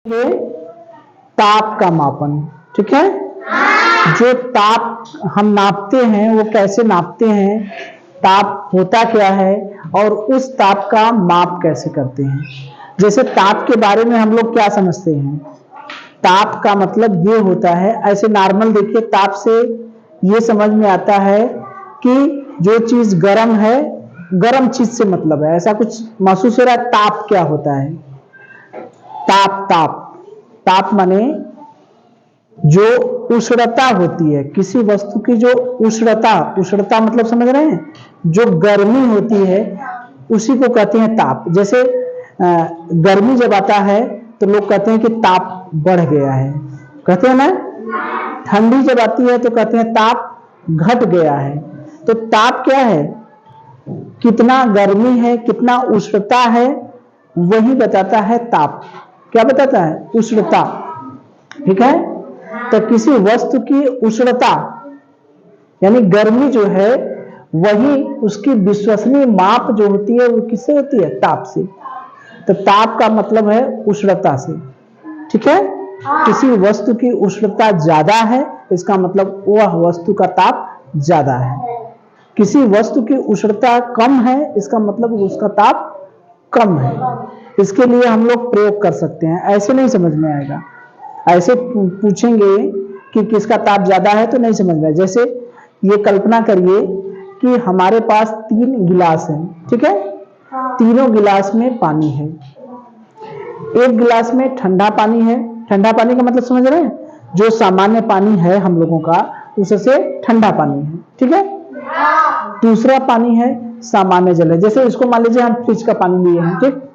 ये ताप का मापन, ठीक है। जो ताप हम नापते हैं वो कैसे नापते हैं, ताप होता क्या है और उस ताप का माप कैसे करते हैं। जैसे ताप के बारे में हम लोग क्या समझते हैं, ताप का मतलब ये होता है, ऐसे नॉर्मल देखिए ताप से ये समझ में आता है कि जो चीज गर्म है, गर्म चीज से मतलब है, ऐसा कुछ महसूस हो रहा है। ताप क्या होता है, ताप ताप ताप माने जो उष्णता होती है किसी वस्तु की, जो उष्णता, उष्णता मतलब समझ रहे हैं, जो गर्मी होती है उसी को कहते हैं ताप। जैसे गर्मी जब आता है तो लोग कहते हैं कि ताप बढ़ गया है, कहते हैं ना। ठंडी जब आती है तो कहते हैं ताप घट गया है। तो ताप क्या है, कितना गर्मी है, कितना उष्णता है, वही बताता है ताप। क्या बताता है, उष्णता, ठीक है। तो किसी वस्तु की उष्णता यानी गर्मी जो है, वही उसकी विश्वसनीय माप जो होती है वो किससे होती है, ताप से। तो ताप का मतलब है उष्णता से, ठीक है। किसी वस्तु की उष्णता ज्यादा है, इसका मतलब वह वस्तु का ताप ज्यादा है। किसी वस्तु की उष्णता कम है, इसका मतलब उसका ताप कम है। इसके लिए हम लोग प्रयोग कर सकते हैं, ऐसे नहीं समझ में आएगा। ऐसे पूछेंगे कि किसका ताप ज्यादा है तो नहीं समझ में। जैसे ये कल्पना करिए कि हमारे पास 3 गिलास हैं, ठीक है। तीनों गिलास में पानी है। एक गिलास में ठंडा पानी है, ठंडा पानी का मतलब समझ रहे हैं, जो सामान्य पानी है हम लोगों का उससे ठंडा पानी है, ठीक है। दूसरा पानी है सामान्य जल है, जैसे इसको मान लीजिए हम फ्रिज का पानी लिए हैं, ठीक।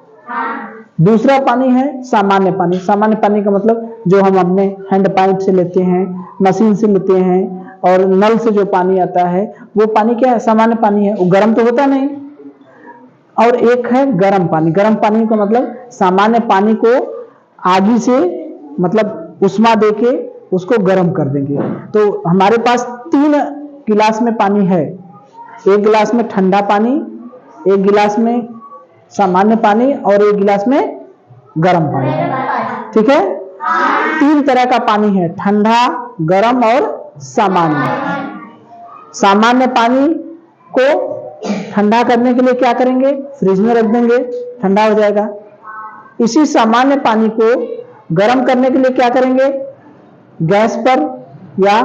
दूसरा पानी है सामान्य पानी। सामान्य पानी का मतलब जो हम अपने हैंड पाइप से लेते हैं, मशीन से लेते हैं, और नल से जो पानी आता है वो पानी क्या है, सामान्य पानी है, वो गर्म तो होता नहीं। और एक है गर्म पानी। गर्म पानी का मतलब सामान्य पानी को आगी से मतलब उष्मा देके उसको गर्म कर देंगे। तो हमारे पास 3 गिलास में पानी है, एक गिलास में ठंडा पानी, एक गिलास में सामान्य पानी और एक गिलास में गर्म पानी, ठीक है। 3 तरह का पानी है, ठंडा, गर्म और सामान्य। सामान्य पानी को ठंडा करने के लिए क्या करेंगे, फ्रिज में रख देंगे, ठंडा हो जाएगा। इसी सामान्य पानी को गर्म करने के लिए क्या करेंगे, गैस पर या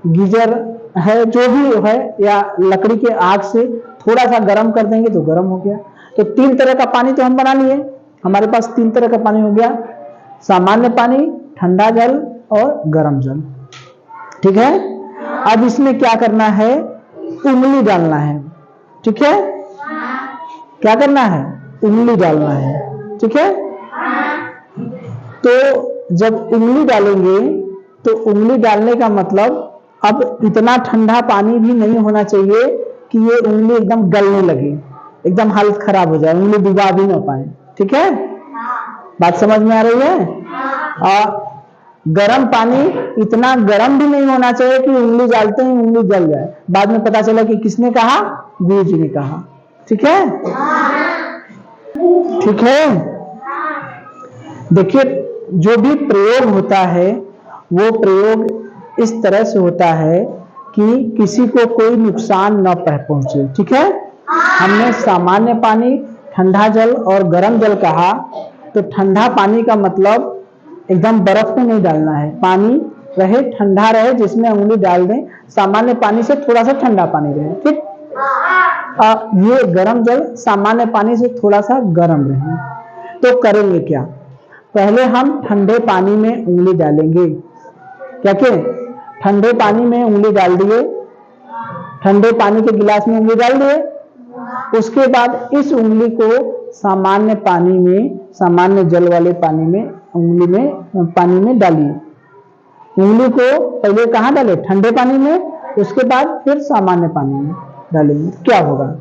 गीजर है जो भी है, या लकड़ी के आग से थोड़ा सा गर्म कर देंगे तो गर्म हो गया। तो 3 तरह का पानी तो हम बना लिए, हमारे पास 3 तरह का पानी हो गया, सामान्य पानी, ठंडा जल और गर्म जल, ठीक है। अब इसमें क्या करना है, उंगली डालना है, ठीक है। क्या करना है, उंगली डालना है, ठीक है। तो जब उंगली डालेंगे तो उंगली डालने का मतलब, अब इतना ठंडा पानी भी नहीं होना चाहिए कि ये उंगली एकदम गलने लगे, एकदम हालत खराब हो जाए, उंगली डुबा भी ना पाए, ठीक है। बात समझ में आ रही है। और गर्म पानी इतना गर्म भी नहीं होना चाहिए कि उंगली डालते ही उंगली जल जाए, बाद में पता चला कि किसने कहा, गुरु जी ने कहा, ठीक है। ठीक है, देखिए जो भी प्रयोग होता है वो प्रयोग इस तरह से होता है कि किसी को कोई नुकसान न पहुंचे, ठीक है। हमने सामान्य पानी, ठंडा जल और गर्म जल कहा, तो ठंडा पानी का मतलब एकदम बर्फ में नहीं डालना है, पानी रहे ठंडा रहे जिसमें उंगली डाल दें, सामान्य पानी से थोड़ा सा ठंडा पानी रहे, ठीक। ये गर्म जल सामान्य पानी से थोड़ा सा गर्म रहे। तो करेंगे क्या, पहले हम ठंडे पानी में उंगली डालेंगे, क्या क्या, ठंडे पानी में उंगली डाल दिए, ठंडे पानी के गिलास में उंगली डाल दिए। उसके बाद इस उंगली को सामान्य पानी में, सामान्य जल वाले पानी में, उंगली में पानी में डालिए। उंगली को पहले कहां डाले, ठंडे पानी में, उसके बाद फिर सामान्य पानी में डालेंगे। क्या होगा,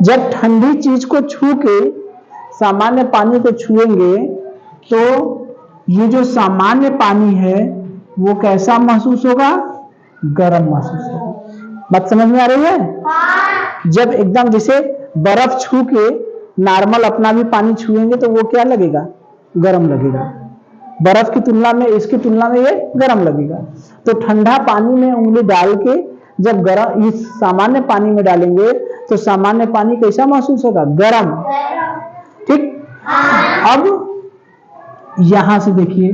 जब ठंडी चीज को छू के सामान्य पानी को छुएंगे तो ये जो सामान्य पानी है वो कैसा महसूस होगा, गर्म महसूस होगा। बात समझ में आ रही है। जब एकदम जैसे बर्फ छू के नॉर्मल अपना भी पानी छुएंगे तो वो क्या लगेगा, गर्म लगेगा, बर्फ की तुलना में, इसकी तुलना में ये गर्म लगेगा। तो ठंडा पानी में उंगली डाल के जब गर्म इस सामान्य पानी में डालेंगे तो सामान्य पानी कैसा महसूस होगा? गर्म। ठीक। अब यहां से देखिए,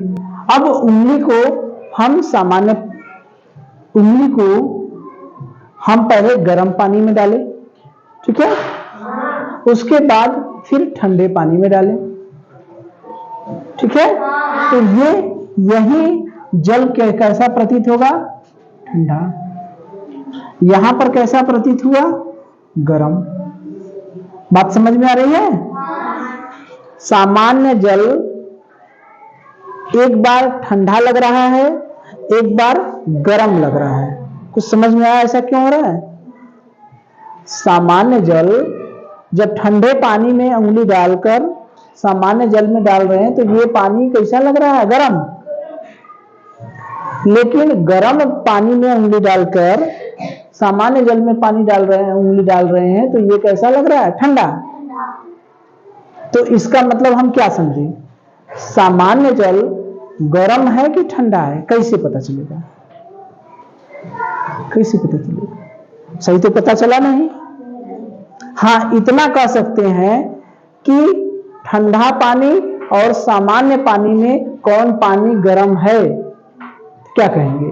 अब उंगली को हम पहले गर्म पानी में डालें, ठीक है, उसके बाद फिर ठंडे पानी में डालें, ठीक है। तो यही जल कैसा प्रतीत होगा? ठंडा। यहां पर कैसा प्रतीत हुआ? गर्म। बात समझ में आ रही है? सामान्य जल एक बार ठंडा लग रहा है, एक बार गर्म लग रहा है। कुछ समझ में आया ऐसा क्यों हो रहा है? सामान्य जल जब ठंडे पानी में उंगली डालकर सामान्य जल में डाल रहे हैं तो ये पानी कैसा लग रहा है? गर्म। लेकिन गर्म पानी में उंगली डालकर सामान्य जल में पानी डाल रहे हैं, उंगली डाल रहे हैं, तो ये कैसा लग रहा है? ठंडा। तो इसका मतलब हम क्या समझे? सामान्य जल गर्म है कि ठंडा है? कैसे पता चलेगा? कैसे पता चलेगा? सही तो पता चला नहीं। हाँ, इतना कह सकते हैं कि ठंडा पानी और सामान्य पानी में कौन पानी गर्म है? क्या कहेंगे?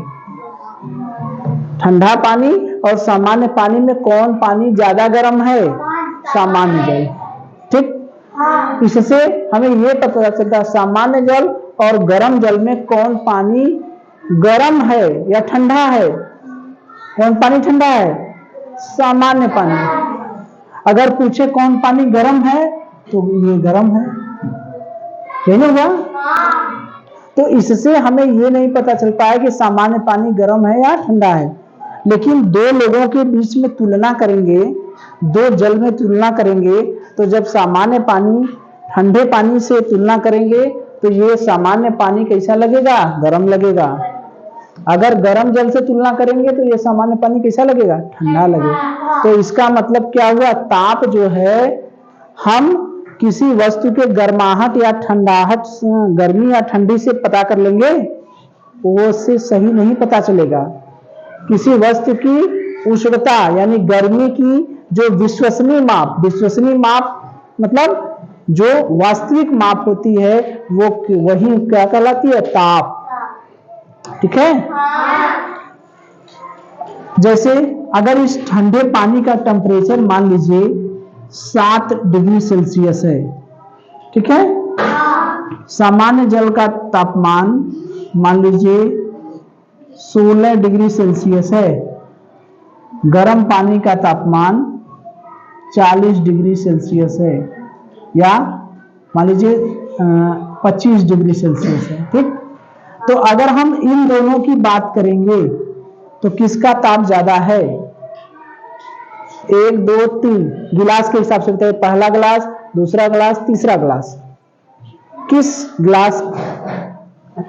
ठंडा पानी और सामान्य पानी में कौन पानी ज्यादा गर्म है? सामान्य जल। ठीक। इससे हमें यह पता चलता सामान्य जल और गर्म जल में कौन पानी गर्म है या ठंडा है? कौन पानी ठंडा है? सामान्य पानी। अगर पूछे कौन पानी गर्म है तो ये गर्म है, यही नहीं हुआ? तो इससे हमें ये नहीं पता चल पाया कि सामान्य पानी गर्म है या ठंडा है। लेकिन दो लोगों के बीच में तुलना करेंगे, दो जल में तुलना करेंगे, तो जब सामान्य पानी ठंडे पानी से तुलना करेंगे तो ये सामान्य पानी कैसा लगेगा? गर्म लगेगा। अगर गर्म जल से तुलना करेंगे तो ये सामान्य पानी कैसा लगेगा? ठंडा लगेगा। तो इसका मतलब क्या हुआ? ताप जो है, हम किसी वस्तु के गर्माहट या ठंडाहट, गर्मी या ठंडी से पता कर लेंगे, वो उससे सही नहीं पता चलेगा। किसी वस्तु की उष्णता यानी गर्मी की जो विश्वसनीय माप मतलब जो वास्तविक माप होती है, वो वही क्या कहलाती है? ताप। ठीक है। जैसे अगर इस ठंडे पानी का टेम्परेचर मान लीजिए 7 डिग्री सेल्सियस है, ठीक है। सामान्य जल का तापमान मान लीजिए 16 डिग्री सेल्सियस है, गर्म पानी का तापमान 40 डिग्री सेल्सियस है, या मान लीजिए 25 डिग्री सेल्सियस है। ठीक। तो अगर हम इन दोनों की बात करेंगे तो किसका ताप ज्यादा है? 1 2 3 गिलास के हिसाब से बताइए, पहला गिलास, दूसरा गिलास, तीसरा गिलास। किस गिलास,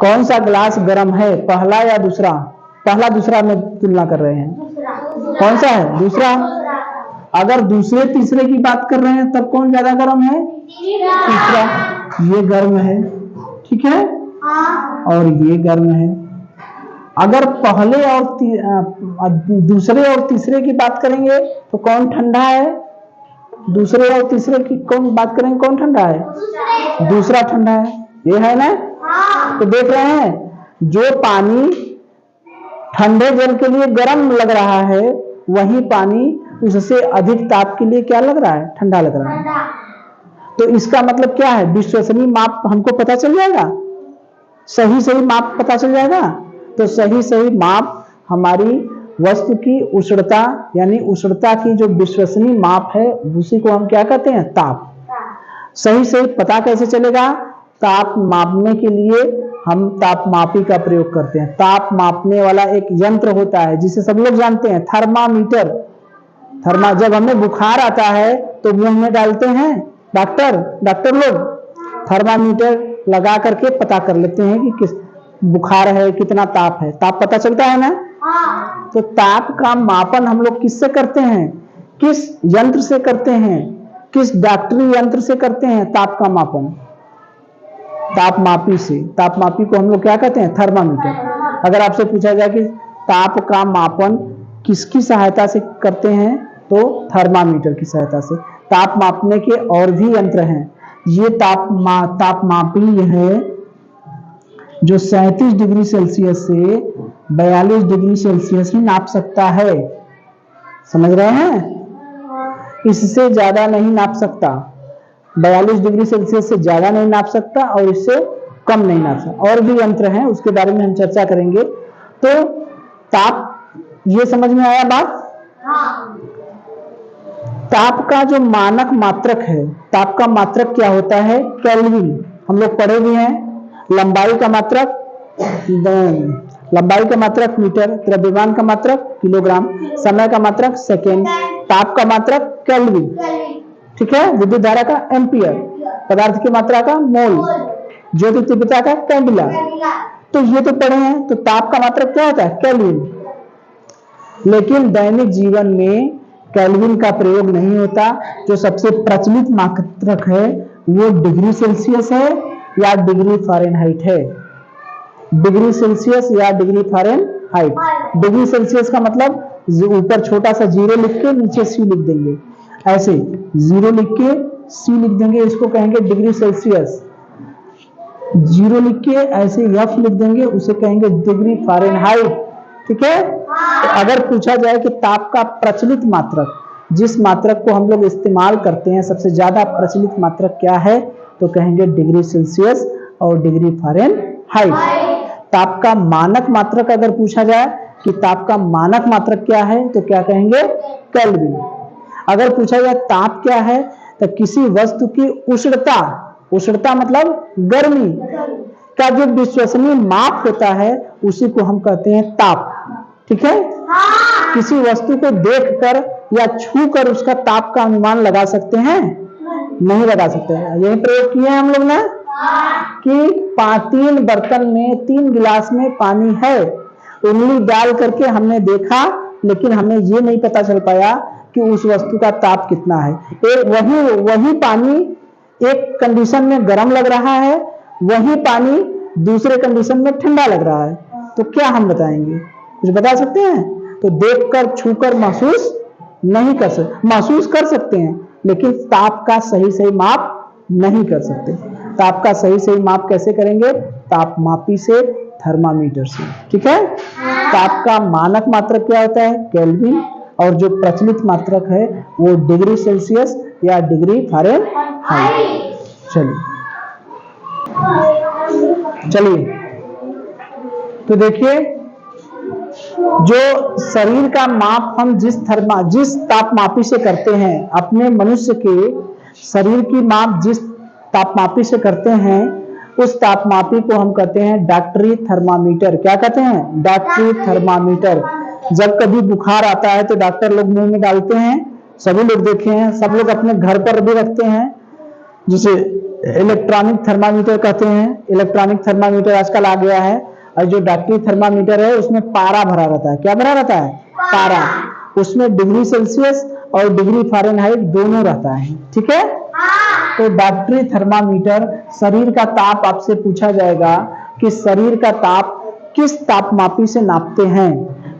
कौन सा गिलास गर्म है, पहला या दूसरा? पहला दूसरा में तुलना कर रहे हैं, कौन सा है? दूसरा। अगर दूसरे तीसरे की बात कर रहे हैं तब कौन ज्यादा गर्म है? तीसरा। ये गर्म है, ठीक है, और ये गर्म है। अगर पहले और दूसरे और तीसरे की बात करेंगे तो कौन ठंडा है? दूसरे और तीसरे की कौन बात करेंगे, कौन ठंडा है? दूसरा ठंडा है। ये है ना? तो देख रहे हैं, जो पानी ठंडे जल के लिए गर्म लग रहा है, वही पानी उससे अधिक ताप के लिए क्या लग रहा है? ठंडा लग रहा है। तो इसका मतलब क्या है? विश्वसनीय माप हमको पता चल जाएगा, सही माप पता चल जाएगा। तो सही माप हमारी वस्तु की उष्णता यानी उष्णता की जो विश्वसनीय माप है, उसी को हम क्या कहते हैं? ताप। सही पता कैसे चलेगा? ताप मापने के लिए हम तापमापी का प्रयोग करते हैं। ताप मापने वाला एक यंत्र होता है जिसे सब लोग जानते हैं, थर्मामीटर। जब हमें बुखार आता है तो मुंह में डालते हैं डॉक्टर लोग, थर्मामीटर लगा करके पता कर लेते हैं कि किस बुखार है, कितना ताप है। ताप पता चलता है ना? तो ताप का मापन हम लोग किससे करते हैं? किस यंत्र से करते हैं? किस डॉक्टरी यंत्र से करते हैं ताप का मापन? तापमापी से। तापमापी को हम लोग क्या कहते हैं? थर्मामीटर। अगर आपसे पूछा जाए कि ताप का मापन किसकी सहायता से करते हैं, तो थर्मामीटर की सहायता से। ताप मापने के और भी यंत्र हैं। ये तापमापी है जो 37 डिग्री सेल्सियस से 42 डिग्री सेल्सियस ही नाप सकता है। समझ रहे हैं? इससे ज्यादा नहीं नाप सकता। 42 डिग्री सेल्सियस से ज्यादा नहीं नाप सकता और इससे कम नहीं नाप सकता। और भी यंत्र हैं, उसके बारे में हम चर्चा करेंगे। तो ताप, ये समझ में आया बात? ताप का जो मानक मात्रक है, ताप का मात्रक क्या होता है? केल्विन। हम लोग पढ़े भी हैं। लंबाई का मात्रक मीटर, द्रव्यमान का मात्रक किलोग्राम, समय का मात्रक सेकेंड, ताप का मात्रक केल्विन, ठीक है। विद्युत धारा का एम्पियर, पदार्थ की मात्रा का मोल, ज्योति तीव्रता का कैंडिला। तो ये तो पढ़े हैं। तो ताप का मात्रक क्या होता है? केल्विन। लेकिन दैनिक जीवन में केल्विन का प्रयोग नहीं होता। जो सबसे प्रचलित मात्रक है वो डिग्री सेल्सियस है या डिग्री फ़ारेनहाइट है। डिग्री सेल्सियस या डिग्री फ़ारेनहाइट। डिग्री सेल्सियस का मतलब ऊपर छोटा सा जीरो लिख के नीचे सी लिख देंगे, ऐसे जीरो लिख के सी लिख देंगे, इसको कहेंगे डिग्री सेल्सियस। जीरो लिख के ऐसे एफ लिख देंगे, उसे कहेंगे डिग्री फ़ारेनहाइट, ठीक है। तो अगर पूछा जाए कि ताप का प्रचलित मात्रक, जिस मात्रक को हम लोग इस्तेमाल करते हैं, सबसे ज्यादा प्रचलित मात्रक क्या है, तो कहेंगे डिग्री सेल्सियस और डिग्री फ़ारेनहाइट। ताप का मानक मात्रक अगर पूछा जाए कि ताप का मानक मात्रक क्या है, तो क्या कहेंगे? केल्विन। अगर पूछा जाए ताप क्या है, तो किसी वस्तु की उष्णता, उष्णता मतलब गर्मी का जो विश्वसनीय माप होता है उसी को हम कहते हैं ताप, ठीक है। किसी वस्तु को देखकर या छूकर उसका ताप का अनुमान लगा सकते हैं? नहीं लगा सकते हैं। यही प्रयोग किए हैं हम लोग ने कि 3 बर्तन में 3 गिलास में पानी है, उंगली डाल करके हमने देखा, लेकिन हमें ये नहीं पता चल पाया कि उस वस्तु का ताप कितना है। वही पानी एक कंडीशन में गर्म लग रहा है, वही पानी दूसरे कंडीशन में ठंडा लग रहा है, तो क्या हम बताएंगे? कुछ बता सकते हैं? तो देखकर छूकर महसूस नहीं कर सकते, महसूस कर सकते हैं लेकिन ताप का सही माप नहीं कर सकते। ताप का सही माप कैसे करेंगे? तापमापी से, थर्मामीटर से, ठीक है। ताप का मानक मात्रक क्या होता है? केल्विन। और जो प्रचलित मात्रक है वो डिग्री सेल्सियस या डिग्री फ़ारेनहाइट। चलिए तो देखिए, जो शरीर का माप हम जिस तापमापी से करते हैं, अपने मनुष्य के शरीर की माप जिस तापमापी से करते हैं, उस तापमापी को हम कहते हैं डॉक्टरी थर्मामीटर। क्या कहते हैं? डॉक्टरी थर्मामीटर। जब कभी बुखार आता है तो डॉक्टर लोग मुंह में डालते हैं, सभी लोग देखे हैं, सब लोग अपने घर पर भी रखते हैं, जिसे इलेक्ट्रॉनिक थर्मामीटर कहते हैं। इलेक्ट्रॉनिक थर्मामीटर आजकल आ गया है। और जो डॉक्टरी थर्मामीटर है उसमें पारा भरा रहता है। क्या भरा रहता है? पारा। उसमें डिग्री सेल्सियस और डिग्री फ़ारेनहाइट दोनों रहता है, ठीक है। तो डॉक्टरी थर्मामीटर, शरीर का ताप आपसे पूछा जाएगा कि शरीर का ताप किस तापमापी से नापते हैं,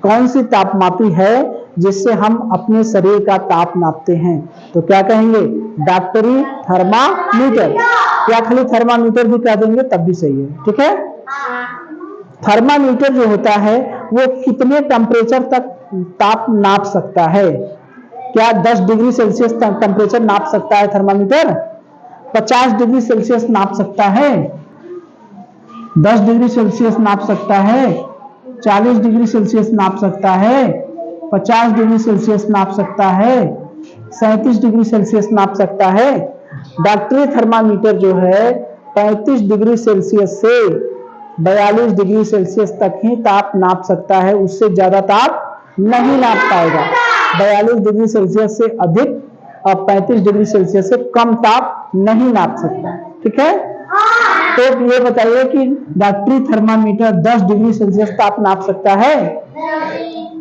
कौन सी तापमापी है जिससे हम अपने शरीर का ताप नापते हैं, तो क्या कहेंगे? डॉक्टरी थर्मामीटर, या खाली थर्मामीटर भी कह देंगे तब भी सही है, ठीक है। थर्मामीटर जो होता है वो कितने टेम्परेचर तक ताप नाप सकता है? क्या 10 डिग्री सेल्सियस तक टेम्परेचर नाप सकता है थर्मामीटर? 50 डिग्री सेल्सियस नाप सकता है, 10 डिग्री सेल्सियस नाप सकता है, 40 डिग्री सेल्सियस नाप सकता है, 50 डिग्री सेल्सियस नाप सकता है, 37 डिग्री सेल्सियस नाप सकता है। डॉक्टरी थर्मामीटर जो है 35 डिग्री सेल्सियस से 42 डिग्री सेल्सियस तक ही ताप नाप सकता है, उससे ज्यादा ताप नहीं नाप पाएगा। 42 डिग्री सेल्सियस से अधिक और 35 डिग्री सेल्सियस से कम ताप नहीं नाप सकता, ठीक है। तो ये बताइए कि डॉक्टरी थर्मामीटर 10 डिग्री सेल्सियस ताप नाप सकता है?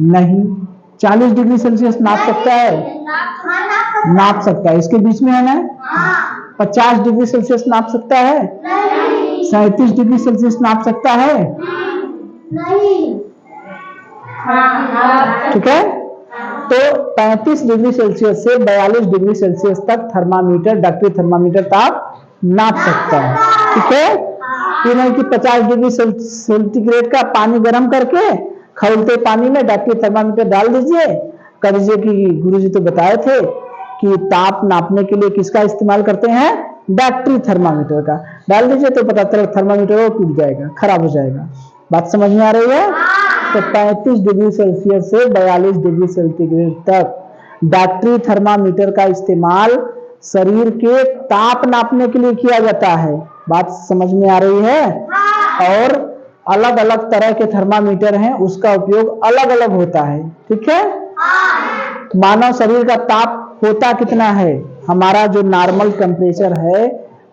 नहीं। 40 डिग्री सेल्सियस नाप सकता है? नाप सकता है, इसके बीच में है ना। 50 डिग्री सेल्सियस नाप सकता है? 37 डिग्री सेल्सियस नाप सकता है? नहीं। ठीक है, तो 35 डिग्री सेल्सियस से 42 डिग्री सेल्सियस तक थर्मामीटर, डॉक्टरी थर्मामीटर ताप नाप सकता है। ठीक है, ये नहीं कि 50 डिग्री सेंटीग्रेड का पानी गर्म करके खौलते पानी में डॉक्टरी थर्मामीटर डाल दीजिए, कह दीजिए कि गुरुजी तो बताए थे कि ताप नापने के लिए किसका इस्तेमाल करते हैं? डॉक्टरी थर्मामीटर का। डाल दीजिए तो पता चला थर्मामीटर वो टूट जाएगा, खराब हो जाएगा। बात समझ में आ रही है? तो 35 डिग्री सेल्सियस से 42 डिग्री सेंटीग्रेड तक डॉक्टरी थर्मामीटर का इस्तेमाल शरीर के ताप नापने के लिए किया जाता है। बात समझ में आ रही है? और अलग अलग तरह के थर्मामीटर हैं, उसका उपयोग अलग अलग होता है। ठीक है, मानव शरीर का ताप होता कितना है? हमारा जो नॉर्मल टेम्परेचर है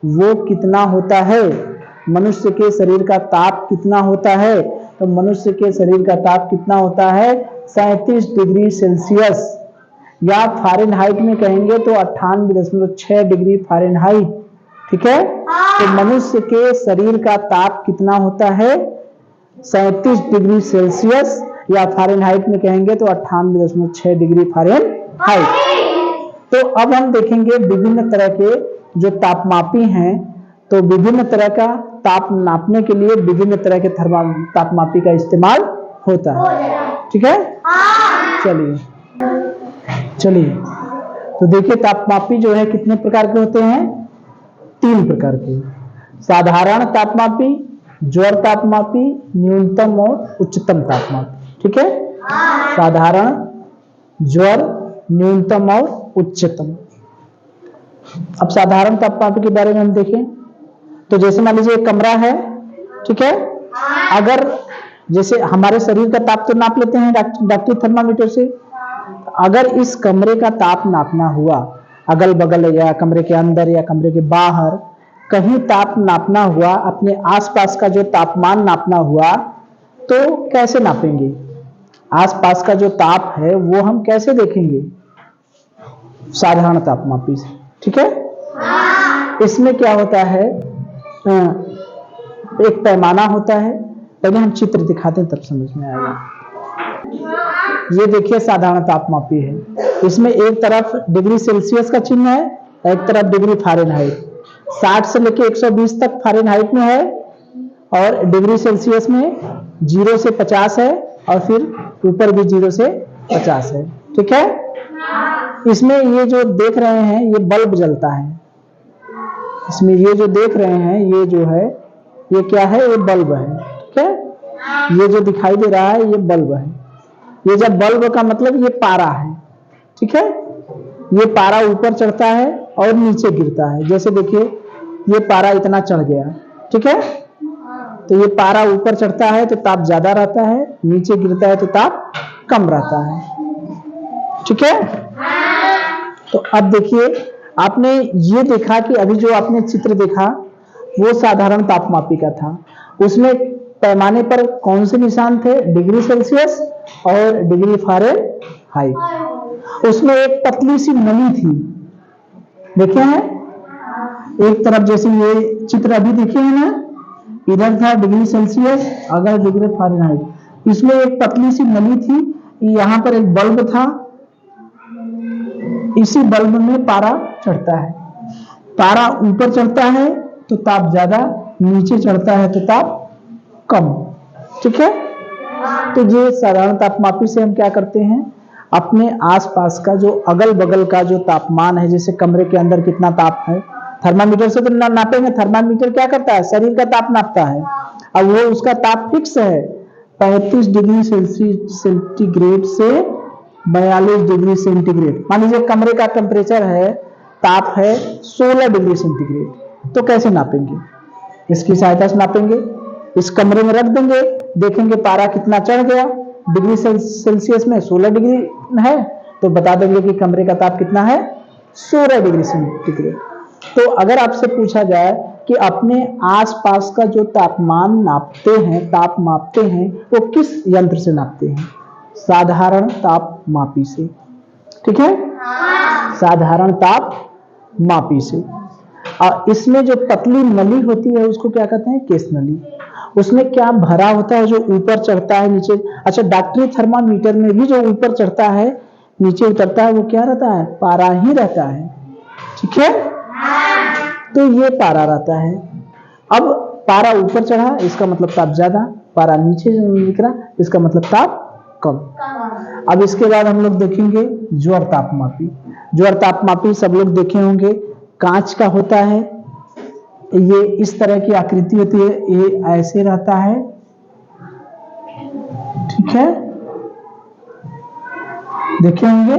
वो कितना होता है? मनुष्य के शरीर का ताप कितना होता है? तो मनुष्य के शरीर का ताप कितना होता है? 37 डिग्री सेल्सियस, या फ़ारेनहाइट में कहेंगे तो 98.6 डिग्री फ़ारेनहाइट। ठीक है, तो मनुष्य के शरीर का ताप कितना होता है? 37 डिग्री सेल्सियस, या फ़ारेनहाइट में कहेंगे तो 98.6 डिग्री फ़ारेनहाइट। तो अब हम देखेंगे विभिन्न तरह के जो तापमापी हैं, तो विभिन्न तरह का ताप नापने के लिए विभिन्न तरह के तापमापी का इस्तेमाल होता है। ठीक है, चलिए तो देखिए तापमापी जो है कितने प्रकार के होते हैं? 3 प्रकार के। साधारण तापमापी, ज्वर तापमापी, न्यूनतम और उच्चतम तापमापी। ठीक है, साधारण, ज्वर, न्यूनतम और उच्चतम। अब साधारण तापमापी के बारे में हम देखें तो जैसे मान लीजिए एक कमरा है। ठीक है, अगर जैसे हमारे शरीर का ताप तो नाप लेते हैं डॉक्टरी थर्मामीटर से, अगर इस कमरे का ताप नापना हुआ, अगल बगल या कमरे के अंदर या कमरे के बाहर कहीं ताप नापना हुआ, अपने आसपास का जो तापमान नापना हुआ, तो कैसे नापेंगे? आसपास का जो ताप है वो हम कैसे देखेंगे? साधारण तापमापी से। ठीक है, इसमें क्या होता है, एक पैमाना होता है। पहले हम चित्र दिखाते हैं तब समझ में आएगा। ये देखिए साधारण तापमापी है, इसमें एक तरफ डिग्री सेल्सियस का चिन्ह है, एक तरफ डिग्री फ़ारेनहाइट। 60 से लेके 120 तक फ़ारेनहाइट में है, और डिग्री सेल्सियस में 0 से 50 है, और फिर ऊपर भी 0 से 50 है। ठीक है, इसमें ये जो देख रहे हैं ये बल्ब जलता है। इसमें ये जो देख रहे हैं ये जो है ये क्या है? ये बल्ब है। ठीक है, ये जो दिखाई दे रहा है ये बल्ब है। ये जब बल्ब का मतलब ये पारा है। ठीक है, ये पारा ऊपर चढ़ता है और नीचे गिरता है। जैसे देखिए ये पारा इतना चढ़ गया। ठीक है, तो ये पारा ऊपर चढ़ता है तो ताप ज्यादा रहता है, नीचे गिरता है तो ताप कम रहता है। ठीक है, तो अब देखिए आपने ये देखा कि अभी जो आपने चित्र देखा वो साधारण तापमापी का था। उसमें पैमाने पर कौन से निशान थे? डिग्री सेल्सियस और डिग्री फ़ारेनहाइट। उसमें एक पतली सी नली थी, देखे हैं? एक तरफ जैसे ये चित्र अभी देखे हैं ना, इधर था डिग्री सेल्सियस, अगर डिग्री फ़ारेनहाइट। इसमें एक पतली सी नली थी, यहाँ पर एक बल्ब था, इसी बल्ब में पारा चढ़ता है। पारा ऊपर चढ़ता है तो ताप ज्यादा, नीचे चढ़ता है तो ताप कम। ठीक है, तो ये साधारण तापमापी से हम क्या करते हैं? अपने आसपास का जो अगल बगल का जो तापमान है, जैसे कमरे के अंदर कितना ताप है, थर्मामीटर से तो नापेंगे। थर्मामीटर क्या करता है? शरीर का ताप नापता है। अब वो उसका ताप फिक्स है 35 डिग्री सेंटीग्रेड से 42 डिग्री सेंटीग्रेड। मान लीजिए कमरे का टेम्परेचर है, ताप है 16 डिग्री सेंटीग्रेड, तो कैसे नापेंगे? इसकी सहायता से नापेंगे। इस कमरे में रख देंगे, देखेंगे पारा कितना चढ़ गया। डिग्री सेल्सियस में 16 डिग्री है तो बता देंगे कि कमरे का ताप कितना है? 16 डिग्री सेंटीग्रेड। तो अगर आपसे पूछा जाए कि अपने आसपास का जो तापमान नापते हैं, ताप मापते हैं, वो किस यंत्र से नापते हैं? साधारण तापमापी से। ठीक है, साधारण तापमापी से। और इसमें जो पतली नली होती है उसको क्या कहते हैं? केश नली। उसमें क्या भरा होता है जो ऊपर चढ़ता है नीचे? अच्छा, डॉक्टरी थर्मामीटर में भी जो ऊपर चढ़ता है नीचे उतरता है वो क्या रहता है? पारा ही रहता है। ठीक है, तो ये पारा रहता है। अब पारा ऊपर चढ़ा इसका मतलब ताप ज्यादा, पारा नीचे निकला इसका मतलब ताप कम। अब इसके बाद हम लोग देखेंगे ज्वर तापमापी। ज्वर तापमापी सब लोग देखे होंगे, कांच का होता है, ये इस तरह की आकृति होती है, ये ऐसे रहता है। ठीक है, देखे होंगे।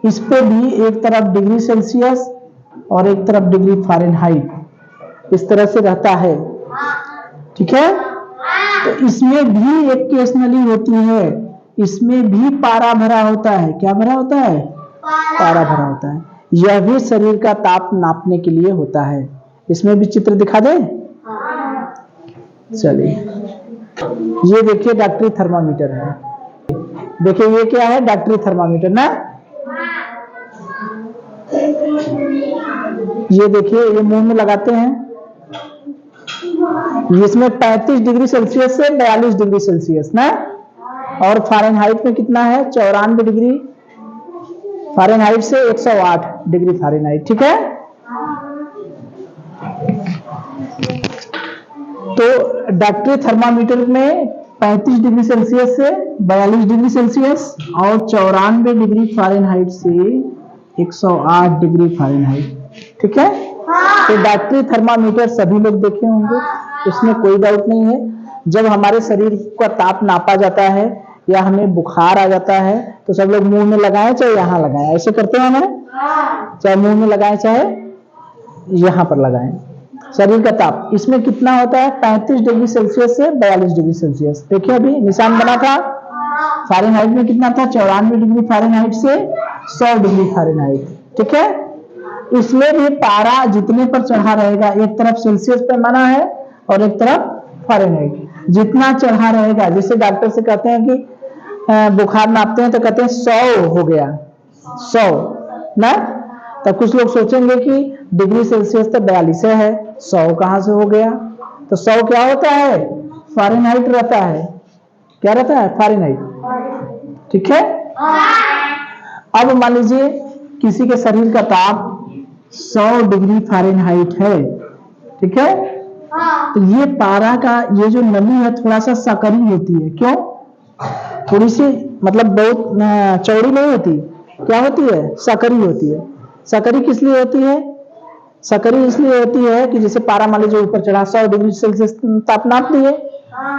इस पे भी एक तरफ डिग्री सेल्सियस और एक तरफ डिग्री फ़ारेनहाइट इस तरह से रहता है। ठीक है, तो इसमें भी एक केश नली होती है, इसमें भी पारा भरा होता है। क्या भरा होता है? पारा भरा होता है। यह भी शरीर का ताप नापने के लिए होता है। इसमें भी चित्र दिखा दे। चलिए, ये देखिए डॉक्टरी थर्मामीटर है। देखिए ये क्या है? डॉक्टरी थर्मामीटर ना। ये देखिए, ये मुंह में लगाते हैं, इसमें 35 डिग्री सेल्सियस से 42 डिग्री सेल्सियस ना, और फ़ारेनहाइट में कितना है? 94 डिग्री फ़ारेनहाइट से 108 डिग्री फ़ारेनहाइट। ठीक है, तो डॉक्टरी थर्मामीटर में 35 डिग्री सेल्सियस से 42 डिग्री सेल्सियस और 94 डिग्री फ़ारेनहाइट से 108 डिग्री फ़ारेनहाइट। ठीक है, तो डॉक्टरी थर्मामीटर सभी लोग देखे होंगे, इसमें कोई डाउट नहीं है। जब हमारे शरीर का ताप नापा जाता है या हमें बुखार आ जाता है तो सब लोग मुंह में लगाएं चाहे यहाँ लगाएं, ऐसे करते हैं ना, चाहे मुंह में लगाएं चाहे यहाँ पर लगाएं। शरीर का ताप इसमें कितना होता है? 35 डिग्री सेल्सियस से 42 डिग्री सेल्सियस। देखिए अभी निशान बना था। फ़ारेनहाइट में कितना था? 94 डिग्री फ़ारेनहाइट से 100 डिग्री फ़ारेनहाइट। ठीक है, इसमें भी पारा जितने पर चढ़ा रहेगा, एक तरफ सेल्सियस पैमाना है और एक तरफ फ़ारेनहाइट, जितना चढ़ा रहेगा, जैसे डॉक्टर से कहते हैं कि बुखार नापते हैं तो कहते हैं 100 हो गया, 100 ना, तब कुछ लोग सोचेंगे कि डिग्री सेल्सियस तो 42 है, 100 कहां से हो गया? तो 100 क्या होता है? फ़ारेनहाइट रहता है। क्या रहता है? फ़ारेनहाइट। ठीक है, अब मान लीजिए किसी के शरीर का ताप 100 डिग्री फ़ारेनहाइट है। ठीक है, तो ये पारा का ये जो नमी है थोड़ा सा सकरी होती है। क्यों? थोड़ी सी, मतलब बहुत चौड़ी नहीं होती। क्या होती है? सकरी होती है। सकरी किस लिए होती है? सकरी इसलिए होती है कि जैसे पारा मान लीजिए ऊपर चढ़ा, 100 डिग्री सेल्सियस ताप नाप लिए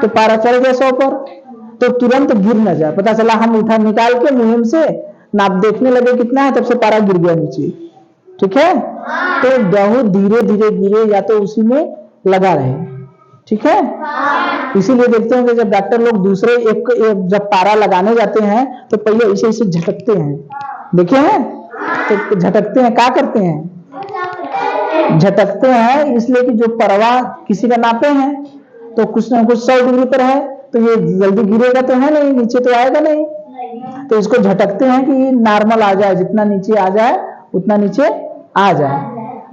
तो पारा चढ़ गया 100 पर, तो तुरंत गिर न जाए। पता चला हम उठा निकाल के मुहिम से नाप देखने लगे कितना है, तब से पारा गिर गया नीचे। ठीक है, तो बहुत धीरे धीरे गिरे या तो उसी में लगा रहे। ठीक है, इसीलिए देखते हैं कि जब डॉक्टर लोग दूसरे एक जब पारा लगाने जाते हैं तो पहले इसे इसे झटकते हैं। देखे हैं? तो झटकते हैं, क्या करते हैं? झटकते हैं इसलिए कि जो परवा किसी का नापे हैं तो कुछ ना कुछ 100 डिग्री पर है तो ये जल्दी गिरेगा तो है नहीं, नीचे तो आएगा नहीं, तो इसको झटकते हैं कि नॉर्मल आ जाए, जितना नीचे आ जाए उतना नीचे आ जाए,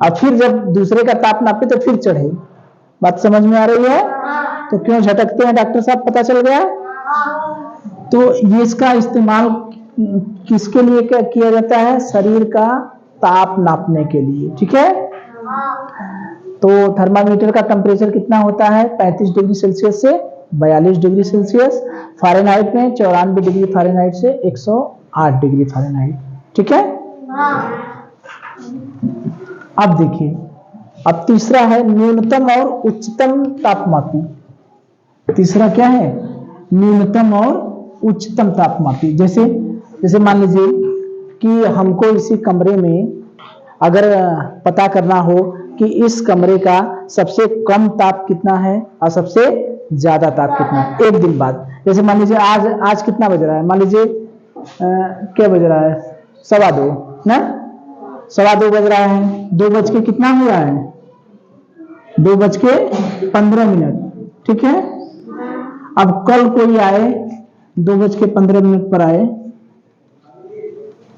और फिर जब दूसरे का ताप नापे तो फिर चढ़े। बात समझ में आ रही है? तो क्यों झटकते हैं डॉक्टर साहब, पता चल गया? तो ये इसका इस्तेमाल किसके लिए किया जाता है? शरीर का ताप नापने के लिए। ठीक है, तो थर्मामीटर का टेम्परेचर कितना होता है? 35 डिग्री सेल्सियस से 42 डिग्री सेल्सियस, फ़ारेनहाइट में 94 डिग्री फ़ारेनहाइट से 108 डिग्री फ़ारेनहाइट। ठीक है, अब देखिए, अब तीसरा है न्यूनतम और उच्चतम तापमापी। तीसरा क्या है? न्यूनतम और उच्चतम तापमापी। जैसे जैसे मान लीजिए कि हमको इसी कमरे में अगर पता करना हो कि इस कमरे का सबसे कम ताप कितना है और सबसे ज्यादा ताप कितना है एक दिन बाद। जैसे मान लीजिए आज कितना बज रहा है? मान लीजिए क्या बज रहा है? 2:15 ना, 2:15 बज रहा है। 2 बज के कितना हुआ है? 2:15। ठीक है, अब कल कोई आए 2:15 पर आए,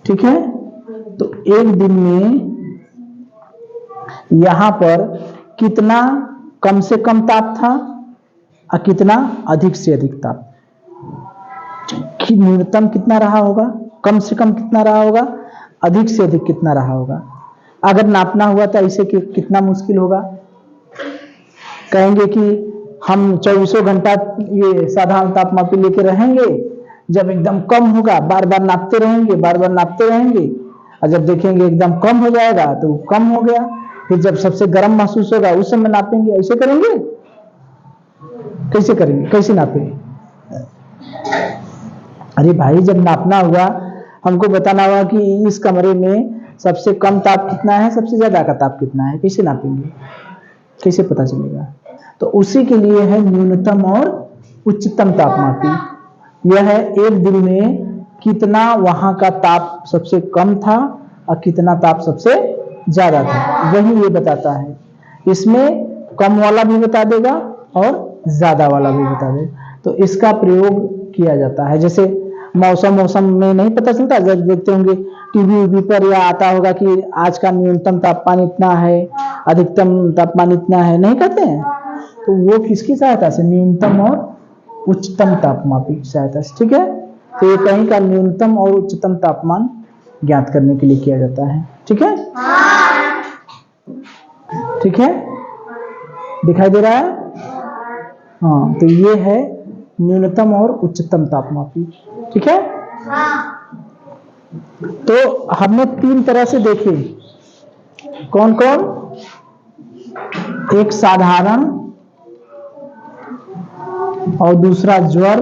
ठीक है, तो एक दिन में यहाँ पर कितना कम से कम ताप था और कितना अधिक से अधिक ताप, कि न्यूनतम कितना रहा होगा, कम से कम कितना रहा होगा, अधिक से अधिक कितना रहा होगा। अगर नापना हुआ तो इसे कितना मुश्किल होगा। कहेंगे कि हम 24 घंटा ये साधारण तापमापी लेके रहेंगे, जब एकदम कम होगा बार बार नापते रहेंगे, बार बार नापते रहेंगे, और जब देखेंगे एकदम कम हो जाएगा तो कम हो गया, फिर जब सबसे गर्म महसूस होगा उस समय नापेंगे। ऐसे करेंगे? कैसे करेंगे, कैसे नापेंगे? अरे भाई, जब नापना हुआ हमको बताना होगा कि इस कमरे में सबसे कम ताप कितना है, सबसे ज्यादा का ताप कितना है, कैसे नापेंगे, कैसे पता चलेगा? तो उसी के लिए है न्यूनतम और उच्चतम तापमापी। यह है एक दिन में कितना वहां का ताप सबसे कम था और कितना ताप सबसे ज्यादा था, वही ये बताता है। इसमें कम वाला भी बता देगा और ज्यादा वाला भी बता देगा। तो इसका प्रयोग किया जाता है। जैसे मौसम में नहीं पता चलता, जब देखते होंगे टीवी पर या आता होगा कि आज का न्यूनतम तापमान इतना है, अधिकतम तापमान इतना है, नहीं कहते हैं? तो वो किसकी सहायता से? न्यूनतम और उच्चतम तापमापी की सहायता से। ठीक है, तो ये कहीं का न्यूनतम और उच्चतम तापमान ज्ञात करने के लिए किया जाता है। ठीक है, ठीक है, दिखाई दे रहा है? हाँ, तो ये है न्यूनतम और उच्चतम तापमापी। ठीक है, तो हमने 3 तरह से देखे। कौन कौन? एक साधारण, और दूसरा ज्वर,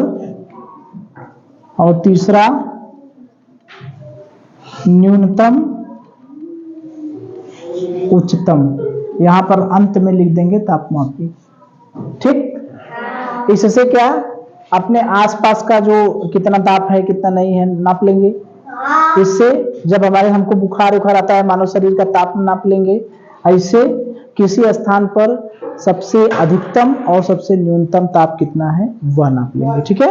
और तीसरा न्यूनतम उच्चतम। यहां पर अंत में लिख देंगे तापमापी। ठीक, इससे क्या अपने आसपास का जो कितना ताप है कितना नहीं है नाप लेंगे। इससे जब हमको बुखार उखार आता है, मानव शरीर का ताप नाप लेंगे। ऐसे किसी स्थान पर सबसे अधिकतम और सबसे न्यूनतम ताप कितना है वह नाप लेंगे। ठीक है।